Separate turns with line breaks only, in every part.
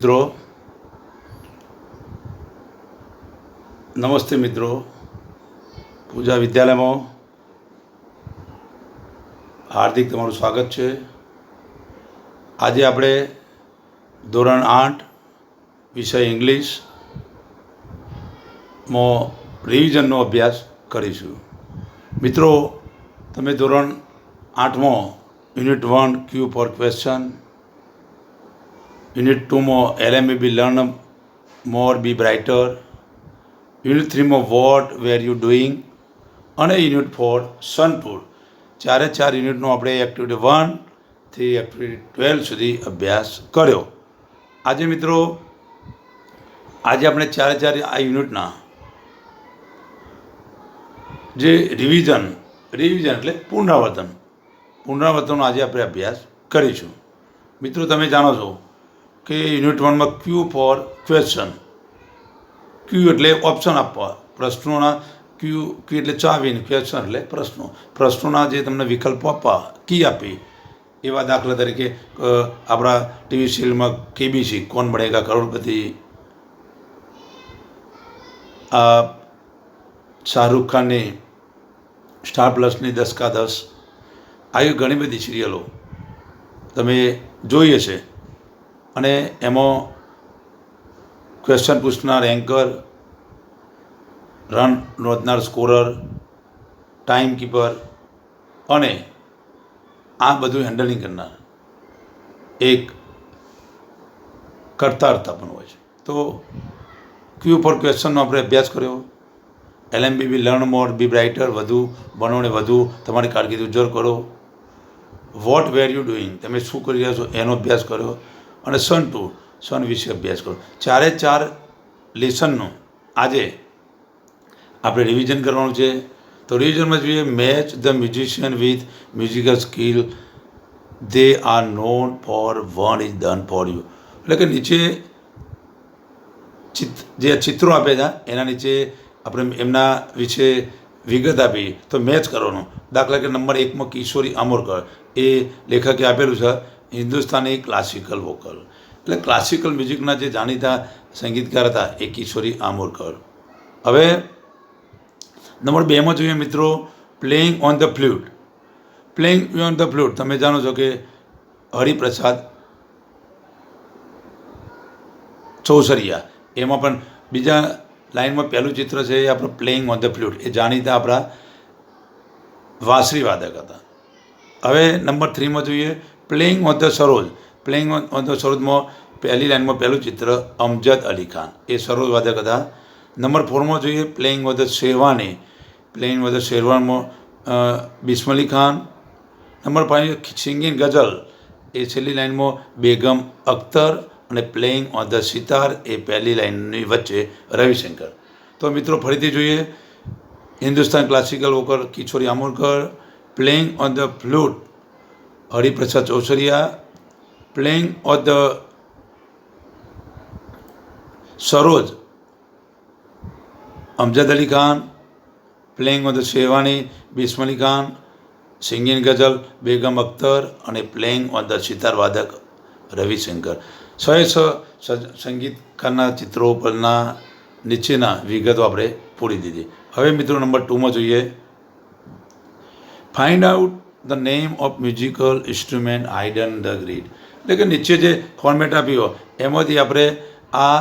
મિત્રો નમસ્તે મિત્રો, પૂજા વિદ્યાલયમાં હાર્દિક તમારું સ્વાગત છે. આજે આપણે ધોરણ 8 વિષય ઇંગ્લિશમાં રિવિઝનનો અભ્યાસ કરીશું. મિત્રો, તમે ધોરણ 8માં unit 1 Q for question, unit 2માં LMAB learn more be brighter, unit 3માં વોટ વેર યુ ડુઈંગ અને યુનિટ 4 સનપુર, ચારે ચાર યુનિટનો આપણે એક્ટિવિટી 1 થી એક્ટિવિટી 12 સુધી અભ્યાસ કર્યો. આજે મિત્રો આપણે ચારે ચાર આ યુનિટના જે રિવિઝન એટલે પુનરાવર્તનનો આજે આપણે અભ્યાસ કરીશું. મિત્રો, તમે જાણો છો કે યુનિટ 1માં ક્યુ ફોર ક્વેશ્ચન, ક્યુ એટલે ઓપ્શન આપવા, પ્રશ્નોના ક્યુ એટલે ચાવી, ક્વેશ્ચન એટલે પ્રશ્નોના જે તમને વિકલ્પો આપવા, કી આપી. એવા દાખલા તરીકે આપણા ટીવી સિરિયલમાં KBC કોણ બનેગા કરોડપતિ, આ શાહરૂખ ખાનની સ્ટાર પ્લસની 10 કા 10, આવી ઘણી બધી સિરિયલો તમે જોઈ હશે. અને એમાં ક્વેશ્ચન પૂછનાર એન્કર, રન નોંધનાર સ્કોરર, ટાઈમ કીપર અને આ બધું હેન્ડલિંગ કરનાર એક કરતા પણ હોય છે. તો ક્યુ ફોર ક્વેશ્ચનનો આપણે અભ્યાસ કર્યો. LMBB learn more be brighter, વધુ ભણો ને વધુ તમારી કારકિર્દી ઉજ્જવળ કરો. વોટ વેર યુ ડુઈંગ, તમે શું કરી રહ્યા છો એનો અભ્યાસ કર્યો. અને સન વિશે અભ્યાસ કરો. ચારે ચાર લેસનનું આજે આપણે રિવિઝન કરવાનું છે. તો રિવિઝનમાં જોઈએ match the musician with musical skill they are known for, one is done for you. એટલે કે નીચે જે ચિત્રો આપે છે એના નીચે આપણે એમના વિશે વિગત આપી તો મેચ કરવાનું. દાખલા કે નંબર 1માં કિશોરી આમોરકર, એ લેખકે આપેલું છે હિન્દુસ્તાની ક્લાસિકલ વોકલ, એટલે ક્લાસિકલ મ્યુઝિકના જે જાણીતા સંગીતકાર હતા એ કિશોરી આમોરકર. હવે નંબર 2માં જોઈએ મિત્રો playing on the flute. Playing on the flute તમે જાણો છો કે હરિપ્રસાદ ચૌસરિયા, એમાં પણ બીજા લાઇનમાં પહેલું ચિત્ર છે એ આપણું પ્લેઇંગ ઓન ધ ફ્લ્યુટ, એ જાણીતા આપણા વાંસળી વાદક હતા. હવે નંબર 3માં જોઈએ playing on the sarod. Playing on the સરોજમાં પહેલી લાઇનમાં પહેલું ચિત્ર અમજદ અલી ખાન, એ સરોજ વાદક હતા. નંબર 4માં જોઈએ playing on the shehnai. Playing on the શેરવાનમાં Bismillah Khan. Number 5 singing ghazal, એ છેલ્લી લાઇનમાં બેગમ અખ્તર. અને પ્લેઇંગ ઓન ધ સિતાર, એ પહેલી લાઇનની વચ્ચે રવિશંકર. તો મિત્રો ફરીથી જોઈએ Hindustan classical vocal Kishori Amonkar, playing on the flute Hariprasad Chaurasia, playing on the sarod Amjad Ali Khan, playing on the shehnai Bismillah Khan, singing ghazal Begum Akhtar અને playing on the sitar વાદક Ravishankar. 100 સંગીતકારના ચિત્રો પરના નીચેના વિગતો આપણે પૂરી દીધી. હવે મિત્રો નંબર 2માં જોઈએ find out the name of musical instrument hidden the grid. એટલે કે નીચે જે ફોર્મેટ આપ્યો એમાંથી આપણે આ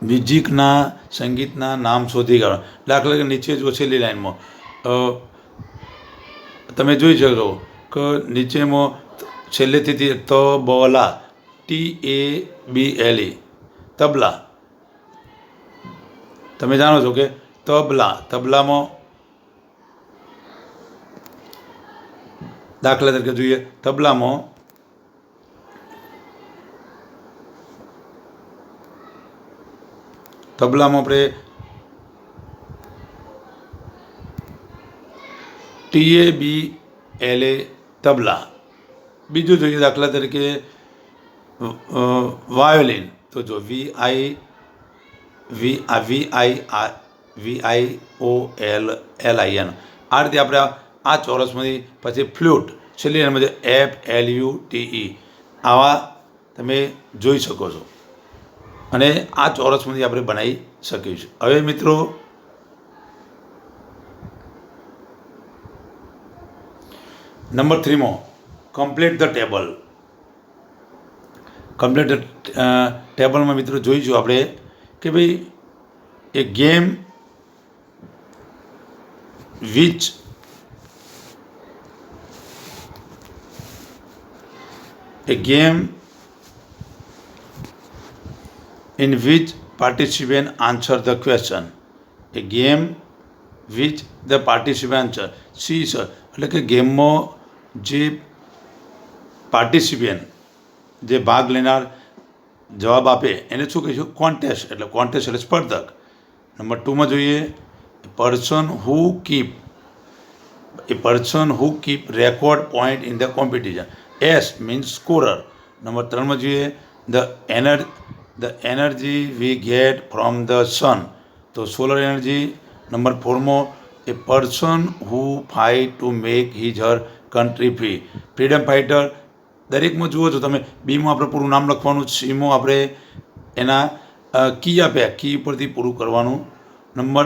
મ્યુઝિકના સંગીતના નામ શોધી કાઢો. દાખલા કે નીચે જો છેલ્લી લાઇનમાં તમે જોઈ શકો કે નીચેમાં છેલ્લેથી તબલા, TABLA, તબલા. તમે જાણો છો કે તબલામાં દાખલા તરીકે જોઈએ તબલામાં આપણે TABLA તબલા. બીજું જોઈએ દાખલા તરીકે વાયોલિન, તો જો VIOLIN. આ રીતે આપણે આ ચોરસમાંથી પછી ફ્લૂટ છેલ્લી લાઇનમાં FLUTE. આવા તમે જોઈ શકો છો અને આ ચોરસમાંથી આપણે બનાવી શકીશું. હવે મિત્રો નંબર 3માં કમ્પ્લીટ ધ ટેબલ. કમ્પ્લીટ ટેબલમાં મિત્રો જોઈશું આપણે કે ભાઈ a game which in which participant answer the question. A game which the participant answer. C sir એટલે કે ગેમમાં જે પાર્ટિસિપેન્ટ જે ભાગ લેનાર જવાબ આપે એને શું કહીશું? કોન્ટેસ્ટ. એટલે કોન્ટેસ્ટ એટલે સ્પર્ધક. નંબર 2માં જોઈએ person who keep record point in the competition. એસ મીન્સ સ્કોરર. નંબર 3માં જોઈએ the energy we get from the sun. તો સોલર એનર્જી. નંબર 4માં a person who fight to make his her country free. Freedom fighter. દરેકમાં જુઓ છો તમે. બીમાં આપણે પૂરું નામ લખવાનું. સીમાં આપણે એના કી આપ્યા, કી ઉપરથી પૂરું કરવાનું. નંબર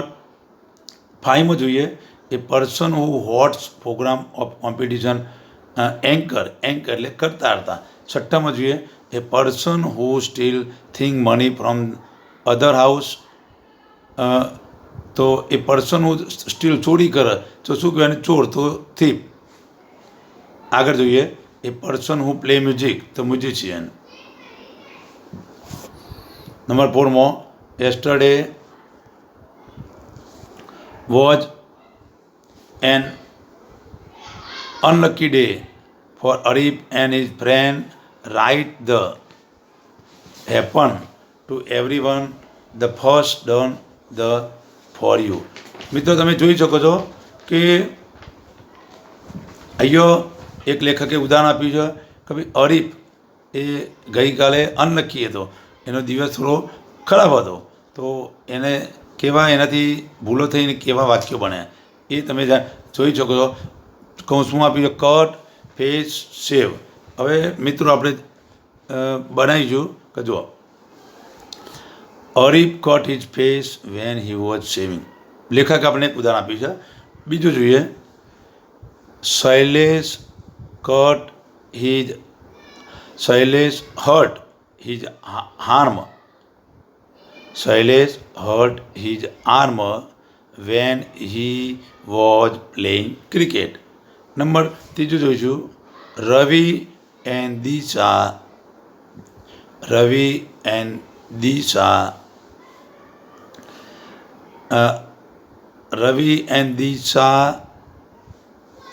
5માં જોઈએ a person who hosts program of competition. Anchor એટલે કરતા હતા. 6માં જોઈએ a person who steal thing money from other house. તો એ પર્સન હુ સ્ટીલ ચોરી કરે તો શું કહેવાય? ચોર. તો થીપ. આગળ જોઈએ a person who play music. તો મ્યુઝિશિયન. નંબર 4માં yesterday was an unlucky day for Arif and his friend. Write the happen to everyone the first done the for you. મિત્રો તમે જોઈ શકો છો કે અહીંયા એક લેખકે ઉદાહરણ આપ્યું છે કે ભાઈ અરીફ એ ગઈકાલે અનલકી હતો, એનો દિવસ થોડો ખરાબ હતો, તો એને કેવા એનાથી ભૂલો થઈને કેવા વાક્યો બન્યા એ તમે જોઈ શકો છો. કૌંસમાં આપ્યું છે કટ પેસ્ટ સેવ. હવે મિત્રો આપણે બનાવીશું કે જુઓ Arif cut his face when he was shaving. લેખક આપણે એક ઉદાહરણ આપ્યું છે. બીજું જોઈએ Shailesh hurt his arm when he was playing cricket. Number 3 જોઈશું Ravi and Disha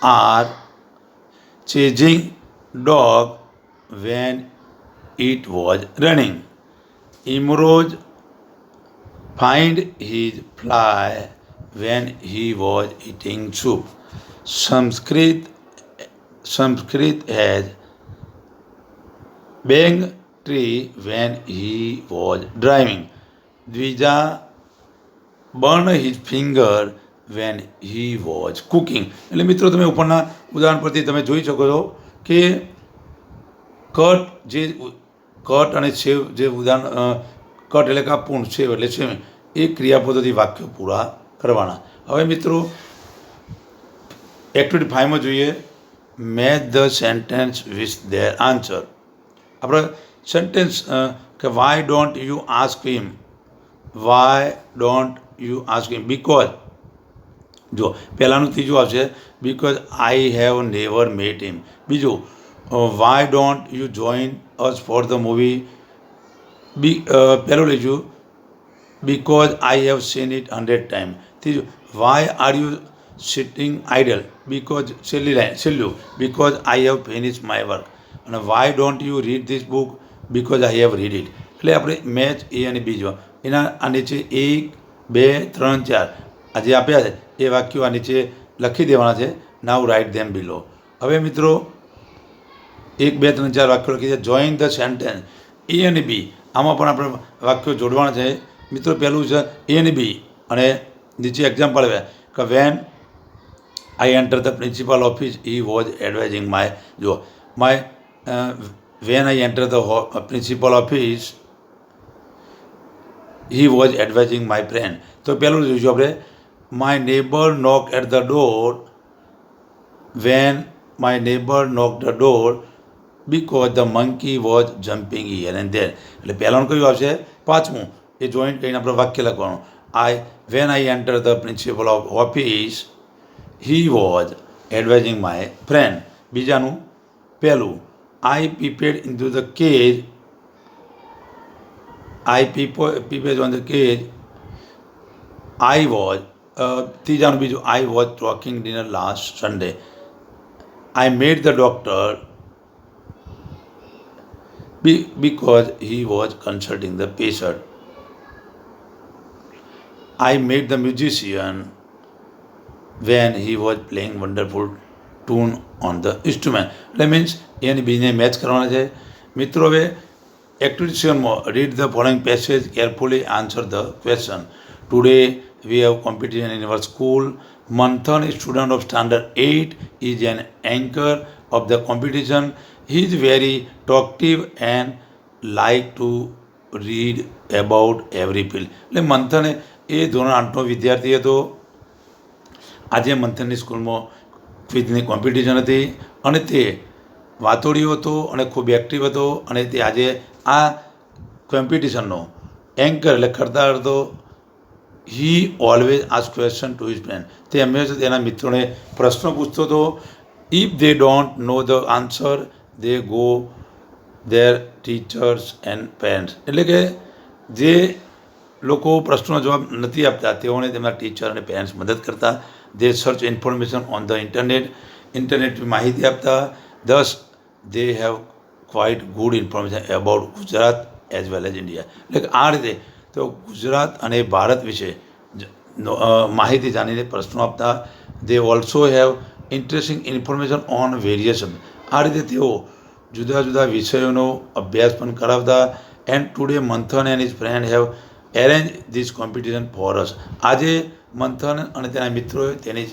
are chasing dog when it was running. Imroj find his fly when he was eating soup. Sanskrit has bang tree when he was driving. Dvija burned his finger when he was cooking. એટલે મિત્રો તમે ઉપરના ઉદાહરણ પરથી તમે જોઈ શકો છો કે કટ અને સેવ જે ઉદાહરણ કટ એટલે કાપવું, સેવ એટલે સેવ, એ ક્રિયાપદોથી વાક્યો પૂરા કરવાના. હવે મિત્રો એક્ટિવિટી 5માં જોઈએ match the sentence with their answer. આપણે સેન્ટેન્સ કે why don't you ask him because. જો પહેલાંનું ત્રીજું આવશે because I have never met him. બીજું why don't you join us for the movie. પહેલું લઈશું because I have seen it 100 time. ત્રીજું why are you sitting idle. Because છેલ્લું because I have finish my work. અને why don't you read this book because I have read it. એટલે આપણે match એ અને બી જો એના આ નીચે 1, 2, 3, 4 આ જે આપ્યા છે એ વાક્યો આ નીચે લખી દેવાના છે. નાવ રાઇટ ધેમ બિલો. હવે મિત્રો 1, 2, 3, 4 વાક્યો લખી છે. જોઈન ધ સેન્ટેન્સ એ અને બી. આમાં પણ આપણે વાક્યો જોડવાના છે. મિત્રો પહેલું છે એ અને બી અને નીચે એક્ઝામ્પલ આવ્યા કે when I enter the principal office he was advising my when I entered the principal office, he was advising my friend. તો પહેલું જોઈશું આપણે, my neighbor knocked at the door when my neighbor knocked the door because the monkey was jumping here and there. એટલે પહેલાનું કયું આવશે? પાંચમું. એ joint કરીને આપણે વાક્ય લખવાનું. When I entered the principal of office, he was advising my friend. બીજાનું પહેલું, I peeped into the cage. I peeped on the cage. I was ત્રીજાનું બીજું, I was talking dinner last Sunday. I met the doctor because he was consulting the patient. I met the musician when he was playing wonderful tune on the instrument. એટલે means એની બીને match કરવાના છે. મિત્રો હવે activity સેવનમાં read the following passage carefully answer the question. Today we have competition in our school. Manthan, a student of standard 8, is an anchor of the competition. He is very talkative and like to read about every field. એટલે મંથન એ ધોરણ 8નો વિદ્યાર્થી હતો. આજે મંથનની સ્કૂલમાં ક્વિઝની competition હતી અને તે વાતોડિયો હતો અને ખૂબ એક્ટિવ હતો અને તે આજે આ કોમ્પિટિશનનો એન્કર એટલે કરતા હતો. he always ask question to his friend. તે હંમેશા તેના મિત્રોને પ્રશ્ન પૂછતો હતો. if they don't know the answer, they go their teachers and parents. એટલે કે જે લોકો પ્રશ્નનો જવાબ નથી આપતા તેઓને તેમના ટીચર અને પેરેન્ટ્સ મદદ કરતા. they search information on the internet. Internet માહિતી આપતા. thus they have quite good information about Gujarat as well as India. એટલે કે આ રીતે તો ગુજરાત અને ભારત વિશે માહિતી જાણીને પ્રશ્નો આપતા. they also have interesting information on various subjects. આ રીતે તેઓ જુદા જુદા વિષયોનો અભ્યાસ પણ કરાવતા. and today Manthan and his friend have arranged this competition for us. આજે મંથન અને તેના મિત્રોએ તેની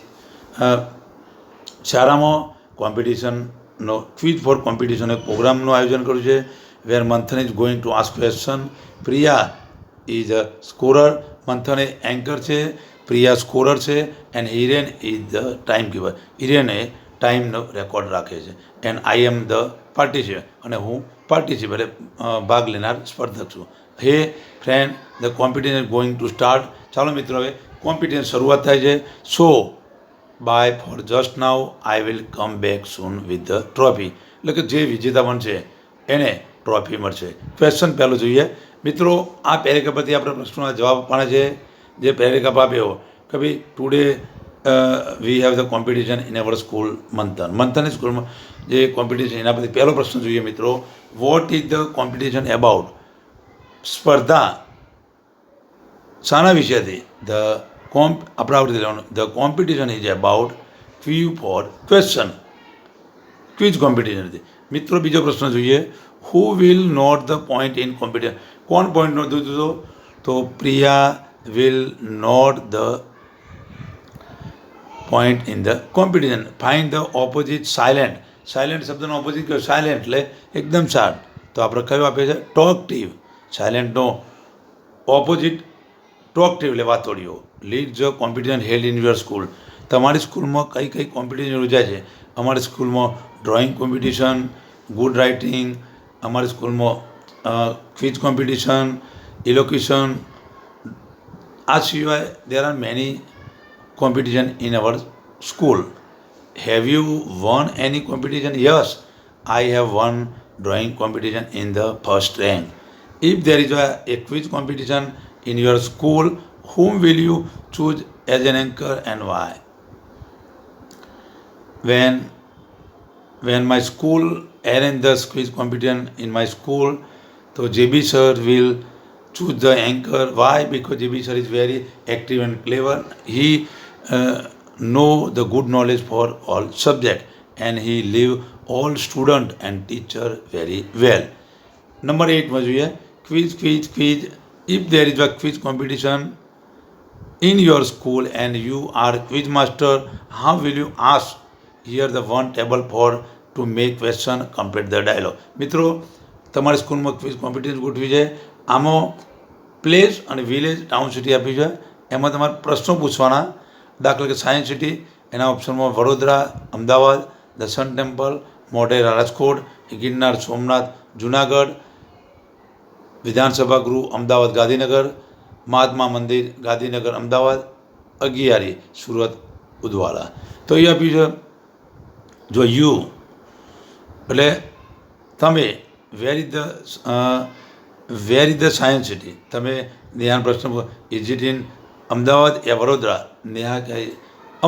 શાળામાં કોમ્પિટિશનનો ક્વિઝ ફોર કોમ્પિટિશન એક પ્રોગ્રામનું આયોજન કર્યું છે. Where Manthan is going to ask question. Priya is a scorer. Manthan એ એન્કર છે, પ્રિયા સ્કોરર છે. And Hiren is the time keeper. હિરેને ટાઈમનો રેકોર્ડ રાખે છે. And I am the participant અને હું પાર્ટિસિપેટ ભાગ લેનાર સ્પર્ધક છું. Hey friend, the competition is going to start. ચાલો મિત્રો હવે કોમ્પિટિશન શરૂઆત થાય છે. So bye for just now, I will come back soon with the trophy. એટલે કે જે વિજેતા બનશે એને ટ્રોફી મળશે. ક્વેશ્ચન પહેલું જોઈએ મિત્રો. આ પેરેગ્રાફ પરથી આપણે પ્રશ્નોના જવાબ આપવાના છે. જે પેરેગ્રાફ આપ્યો કે ભાઈ today we have the competition in our school મંથનની સ્કૂલમાં જે કોમ્પિટિશન એના પરથી પહેલો પ્રશ્ન જોઈએ મિત્રો. What is the competition about? સ્પર્ધા શાના વિષયથી? આપણે આવડતી લેવાનું. The competition is about quiz for question. Quiz competition હતી મિત્રો. બીજો પ્રશ્ન જોઈએ. Who will note the point in competition? કોણ પોઈન્ટ નોંધ્યું હતું? તો Priya will note the point in the competition. Find the opposite silent. Silent શબ્દનો ઓપોઝિટ કયો? સાયલેન્ટ એટલે એકદમ શાંત. તો આપણે કયો આપીએ છે? ટોકટિવ. સાયલેન્ટનો ઓપોઝિટ ટોકટિવ એટલે વાતોડિયો. Lead the competition held in your school. તમારી સ્કૂલમાં કઈ કઈ કોમ્પિટિશન યોજાય છે? અમારી સ્કૂલમાં ડ્રોઈંગ કોમ્પિટિશન, ગુડ રાઇટિંગ, અમારી સ્કૂલમાં ક્વિઝ કોમ્પિટિશન, ઇલોક્યુશન. આ સિવાય there are many competition in our school. Have you one any competition? Yes, I have one drawing competition in the first rank. If there is a quiz competition in your school, whom will you choose as an anchor and why? When my school arrange the quiz competition in my school, so JB sir will choose the anchor. Why? Because JB sir is very active and clever. He know the good knowledge for all subject and he leave all student and teacher very well. Number 8 માં જોઈએ. Quiz. If there is a quiz competition in your school and you are quiz master, how will you ask? Here the one table for to make question complete the dialogue. મિત્રો તમારી સ્કૂલમાં quiz competition ગોઠવી છે. આમાં place અને village town city આપી છે. એમાં તમારે પ્રશ્નો પૂછવાના. દાખલા કે સાયન્સ સિટી, એના ઓપ્શનમાં Vadodara, Ahmedabad, the sun temple, Modhera Rajkot, Girnar Somnath Junagadh, Vidhan Sabha ગૃહ અમદાવાદ ગાંધીનગર, મહાત્મા મંદિર ગાંધીનગર અમદાવાદ, અગિયારી સુરત ઉદવાડા. તો એ આપ્યું છે. જો યુ એટલે તમે વેર ઇઝ ધ સાયન્સ સિટી, તમે નેહાન પ્રશ્ન ઇઝ ઇટ ઇન અમદાવાદ યા વડોદરા? નેહા કહે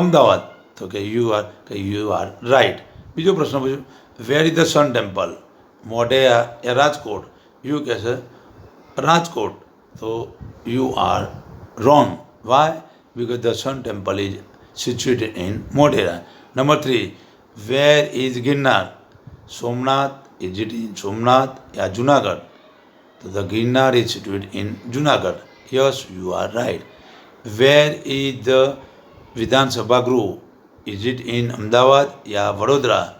અમદાવાદ, તો કે યુ આર રાઈટ. બીજો પ્રશ્ન પૂછ્યો where is the sun temple? Modhera યા રાજકોટ? યુ કહે છે રાજકોટ, તો you are wrong. Why? because the sun temple is situated in Modhera. Number 3, where is Girnar? Somnath, is it in Somnath or Junagadh? So the Girnar is situated in Junagadh. Yes, you are right. Where is the Vidhan Sabha Group? Is it in Ahmedabad or Vadodara?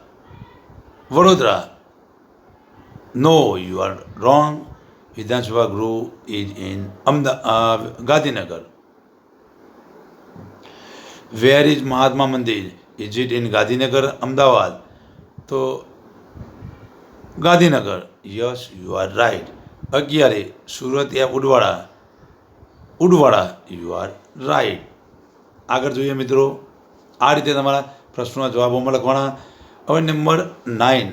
Vadodara. No, you are wrong. Vidhan Sabha Group is in Gandhinagar. Where is Mahatma Mandir? Is it in Gandhinagar, Ahmedabad? So, Gandhinagar. Yes, you are right. 11, Surat યા Udvada? Udvada, you are right. આગળ જોઈએ મિત્રો. આ રીતે તમારા પ્રશ્નોના જવાબોમાં લખવાના. હવે નંબર 9,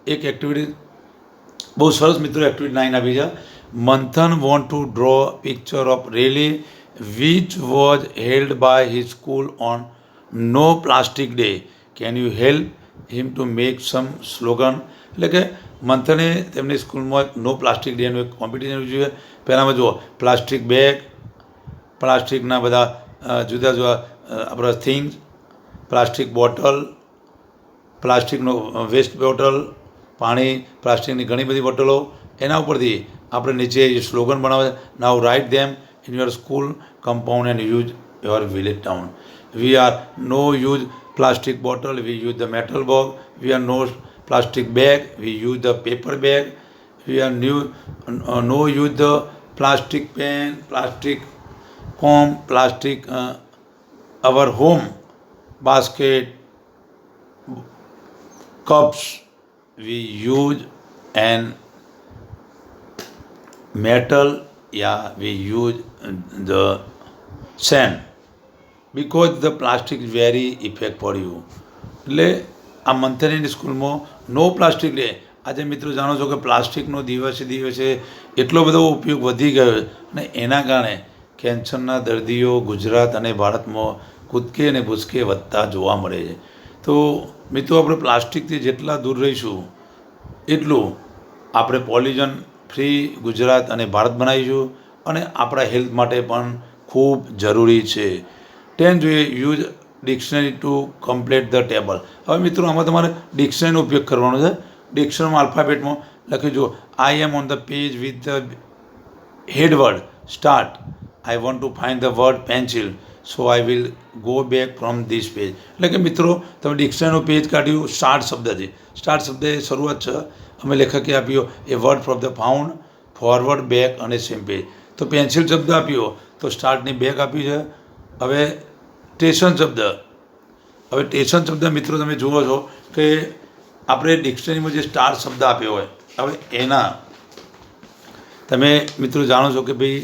એક એક્ટિવિટી બહુ સરસ મિત્રો એક્ટિવિટી 9 આપી છે. મંથન want to draw picture of rally which was held by his school on No Plastic Day. Can you help him to make some slogan? એટલે કે મંથને તેમની સ્કૂલમાં નો પ્લાસ્ટિક ડેનું એક કોમ્પિટિશન યોજ્યું છે. પહેલાંમાં જુઓ પ્લાસ્ટિક બેગ, પ્લાસ્ટિકના બધા જુદા જુદા આપણા થિંગ્સ, પ્લાસ્ટિક બોટલ, પ્લાસ્ટિકનો વેસ્ટ બોટલ, પાણી, પ્લાસ્ટિકની ઘણી બધી બોટલો, એના ઉપરથી આપણે નીચે સ્લોગન બનાવે છે. Now write them in your school compound and use your village town. We are no use plastic bottle, we use the metal bag. We are no plastic bag, we use the paper bag. We are no use the plastic pen, plastic comb, plastic our home basket, cups. We use an metal, yeah, we use the sand because the plastic is very effect for you. એટલે આ મંથનની સ્કૂલમાં નો plastic day. આજે મિત્રો જાણો છો કે પ્લાસ્ટિકનો દિવસે દિવસે એટલો બધો ઉપયોગ વધી ગયો છે અને એના કારણે કેન્સરના દર્દીઓ ગુજરાત અને ભારતમાં કૂદકે અને ભૂસકે વધતા જોવા મળે છે. તો મિત્રો આપણે પ્લાસ્ટિકથી જેટલા દૂર રહીશું એટલું આપણે પોલ્યુશન ફ્રી ગુજરાત અને ભારત બનાવીશું અને આપણા હેલ્થ માટે પણ ખૂબ જરૂરી છે. 10 જોઈએ use dictionary to complete the table. હવે મિત્રો આમાં તમારે ડિક્શનરીનો ઉપયોગ કરવાનો છે. ડિક્શનરીમાં આલ્ફાબેટમાં લખી જુઓ I am on the page with the head word start. I want to find the word pencil so I will go back from this page. એટલે કે મિત્રો તમે ડિક્શનરીનું પેજ કાઢ્યું સ્ટાર્ટ શબ્દથી. સ્ટાર્ટ શબ્દ એ શરૂઆત છે. અમે લેખકે આપ્યો એ word from the found, forward, back અને સેમ પેજ. તો પેન્સિલ શબ્દ આપ્યો તો સ્ટાર્ટની બેક આપી છે. હવે સ્ટેશન શબ્દ. હવે સ્ટેશન શબ્દ મિત્રો તમે જુઓ છો કે આપણે ડિક્શનરીમાં જે સ્ટાર શબ્દ આપ્યો હોય હવે એના તમે મિત્રો જાણો છો કે ભાઈ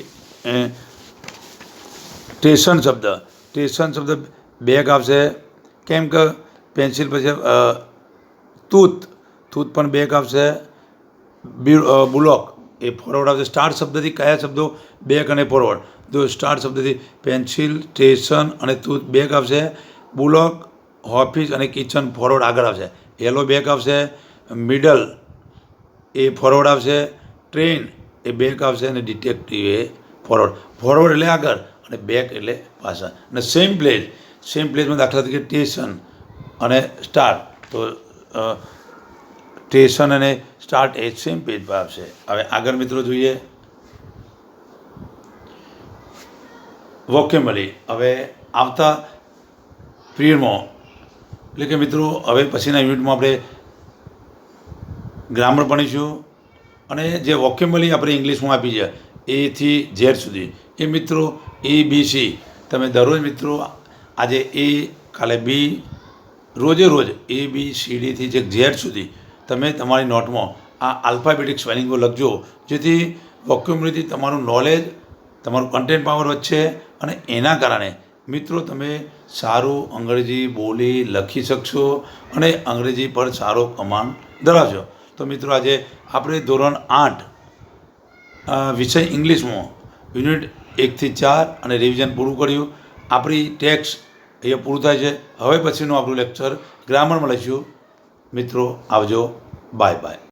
સ્ટેશન શબ્દ બેગ આવશે. કેમ કે પેન્સિલ પછી તૂથ પણ બેગ આવશે. બુલોક એ ફોરવર્ડ આવશે. સ્ટાર્ટ શબ્દથી કયા શબ્દો બેક અને ફોરવર્ડ? તો સ્ટાર્ટ શબ્દથી પેન્સિલ, સ્ટેશન અને તૂથ બેક આવશે. બુલોક, ઓફિસ અને કિચન ફોરવર્ડ આગળ આવશે. યલો બેક આવશે. મિડલ એ ફોરવર્ડ આવશે. ટ્રેન એ બેક આવશે અને ડિટેક્ટિવ એ ફોરવર્ડ એટલે આગળ અને બેક એટલે પાછળ. અને સેમ પ્લેસમાં દાખલા તરીકે સ્ટેશન અને સ્ટાર્ટ. તો સ્ટેશન અને સ્ટાર્ટ એ સેમ પેજ પર આવશે. હવે આગળ મિત્રો જોઈએ વોકેબલરી. હવે આવતા પીરિયડમાં એટલે કે મિત્રો હવે પછીના યુનિટમાં આપણે ગ્રામર ભણીશું અને જે વોકેબ્યુલરી આપણે ઇંગ્લિશમાં આપી છે એથી ઝેડ સુધી એ મિત્રો ABC તમે દરરોજ મિત્રો આજે એ કાલે બી રોજે રોજ ABCDથી જે ઝેડ સુધી તમે તમારી નોટમાં આ આલ્ફાબેટિક સ્પેલિંગો લખજો, જેથી વોકેબ્યુલરીથી તમારું નોલેજ, તમારું કન્ટેન્ટ પાવર વધશે અને એના કારણે મિત્રો તમે સારું અંગ્રેજી બોલી લખી શકશો અને અંગ્રેજી પર સારો કમાન્ડ ધરાવશો. તો મિત્રો આજે આપણે ધોરણ 8 વિષય ઇંગ્લિશમાં યુનિટ 1 થી 4 અને રિવિઝન પૂરું કર્યું. આપણી ટેક્સ્ટ અહીંયા પૂરું થાય છે. હવે પછીનું આપણું લેક્ચર ગ્રામરમાં લઈશું. મિત્રો આવજો, બાય બાય.